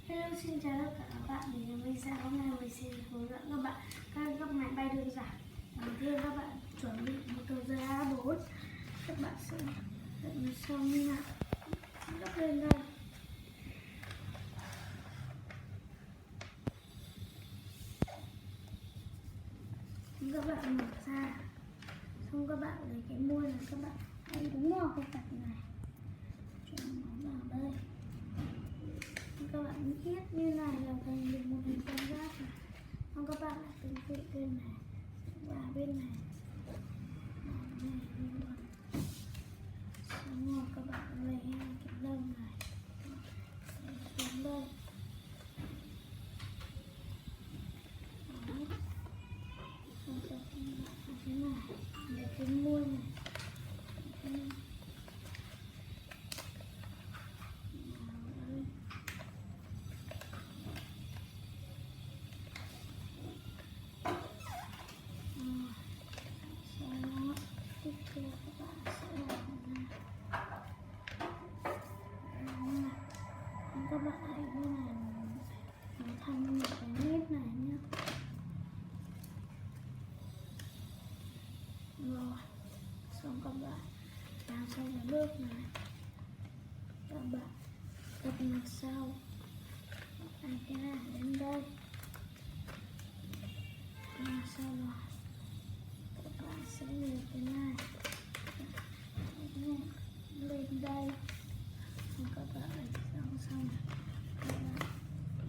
Hello, xin chào tất cả các bạn. Thì mình sẽ hôm nay mình sẽ hướng dẫn các bạn các góc máy bay đơn giản. Đầu tiên các bạn chuẩn bị một tờ giấy A4. Các bạn sẽ đựng xong như nào, gấp lên đây. Các bạn mở ra, xong các bạn lấy cái muôi này, các bạn hãy đúng vào cái cạnh này, chuyển nó vào đây. Các bạn viết như này là thành được một hình tam giác này. Xong các bạn lại tương tự bên này và bên này. Xong rồi các bạn lấy cái lông này xuống đây. Xong các bạn thế này, lấy cái muôi này. Các bạn hãy như này, nó thành một cái nếp này nhé. Rồi, xong các bạn làm xong cái bước này, các bạn tập mặt sau anh cái này đến đây, và sau đó các bạn sẽ lấy cái này lên đây, các bạn lấy xong các bạn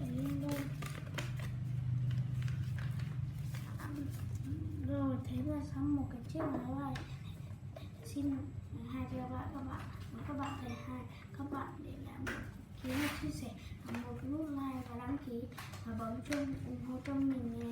lấy lên đây. Rồi thế là xong một cái chiếc máy bay. Xin hai cho các bạn thấy hay, các bạn để lại một ký chia sẻ, một nút like và đăng ký và bấm chuông ủng hộ cho mình nhé.